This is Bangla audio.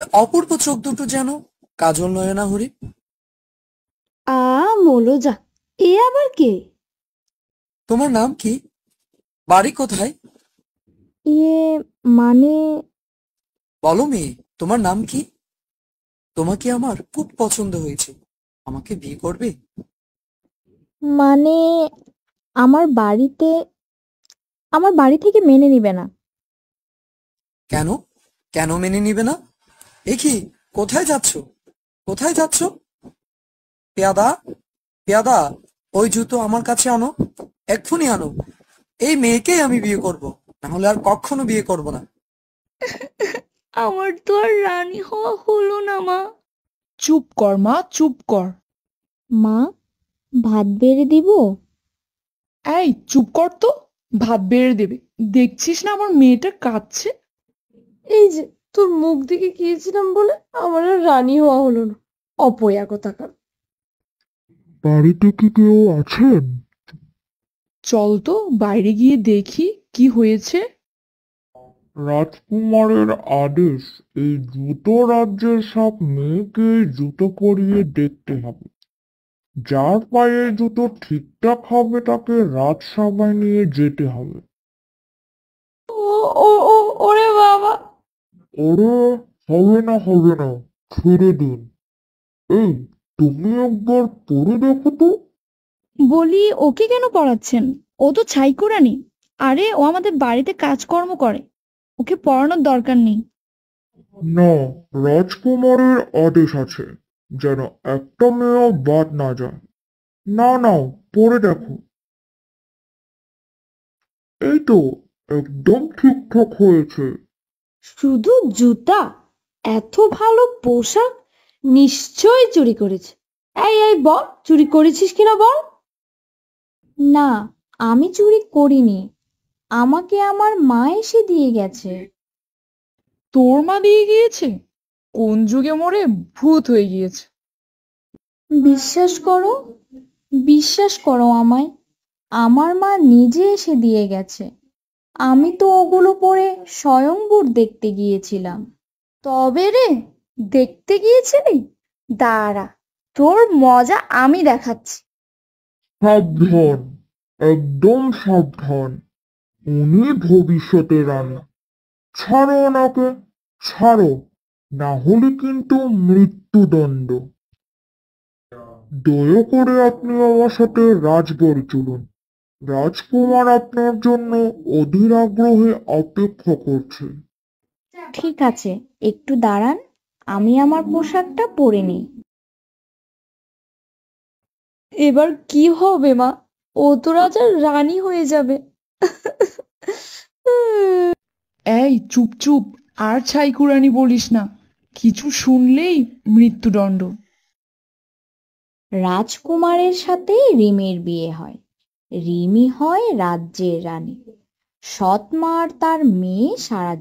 অপূর্ব চোখ দুটো যেন কাজল নয়নাহরি। মোলো যা। এ আবার কে? তোমার নাম কি? বাড়ি কোথায়? ইয়ে, মানে বলো মেয়ে, তোমার নাম কি? তোমাকে আমার খুব পছন্দ হয়েছে। আমাকে বিয়ে করবে? মানে আমার বাড়িতে আমার বাড়ি থেকে মেনে নিবে না। কেন? কেন মেনে নিবে না? এ কি? কোথায় যাচ্ছ? কোথায় যাচ্ছ? পেয়াদা, পেয়াদা, ওই জুতো আমার কাছে আনো। এক্ষুনি আনো। এই মেয়েকেই আমি বিয়ে করব, না হলে আর কখনো বিয়ে করব না। আমার তো আর রানী হওয়া হলো না, মা। চুপ কর মা, চুপ কর। মা, ভাত বেড়ে দিব? এই চুপ কর তো। ভাত বেড়ে দেবে? দেখছিস না আমার মেয়েটা কাঁদছে। এই যে, তোর মুখ দেখে গিয়েছিলাম বলে আমার আর রানী হওয়া হলো না। অপয়া কোথাকার। বাড়িতে কি কেউ আছেন? চল তো বাইরে গিয়ে দেখি কি হয়েছে। রাজকুমারের আদেশ, এই জুতো রাজ্যের সব মেয়েকে জুতো পরিয়ে দেখতে হবে। যার পায়ে জুতো ঠিকঠাক হবে তাকে রাজসভায় নিয়ে যেতে হবে। ও ও ও ওরে বাবা! ওরে, হবে না হবে না, ছেড়ে দিন। এই, তুমি একবার পরে দেখো তো। বলি, ওকে কেন পড়াচ্ছেন? ও তো ছাইকুরানি। আরে, ও আমাদের বাড়িতে কাজকর্ম করে। ওকে পড়ানোর দরকার নেই। না, রাজকুমারের আদেশ আছে যেন একটা মেয়েও বাদ না যায়। না না, পরে দেখো। এই তো, একদম ঠিকঠাক হয়েছে। শুধু জুতা? এত ভালো পোশাক? নিশ্চয়ই চুরি করেছে। এই এই বল, চুরি করেছিস কিনা বল। না, আমি চুরি করিনি। আমাকে আমার মা এসে দিয়ে গেছে। তোর মা দিয়ে গিয়েছে? কোন যুগে মোরে ভূত হয়ে গিয়েছে। বিশ্বাস করো, বিশ্বাস করো আমায়। আমার মা নিজে এসে দিয়ে গেছে। আমি তো ওগুলো পরে স্বয়ংবর দেখতে গিয়েছিলাম। তবে রে, দেখতে গিয়েছিলি? দাঁড়া, তোর মজা আমি দেখাচ্ছি। সাবধান, একদম সাবধান। উনি ভবিষ্যতে রানী। ছাড়ো ওনাকে, ছাড়ো, না হলে কিন্তু মৃত্যুদণ্ড। দয়া করে আপনি আমার সাথে রাজবাড়ি চলুন। রাজকুমার আপনার জন্য অধীর আগ্রহে অপেক্ষা করছে। ঠিক আছে, একটু দাঁড়ান, আমি আমার পোশাকটা পরে নিই। এবার কি হবে মা? ও তো রাজার রানী হয়ে যাবে। এই চুপ চুপ, আর ছাইকুরানি বলিস না। কিছু শুনলেই মৃত্যুদণ্ড। রাজকুমারের সাথে রিমির বিয়ে হয়। রিমি হয় রাজ্যের রানী। সৎ মা আর তার মেয়ে সারা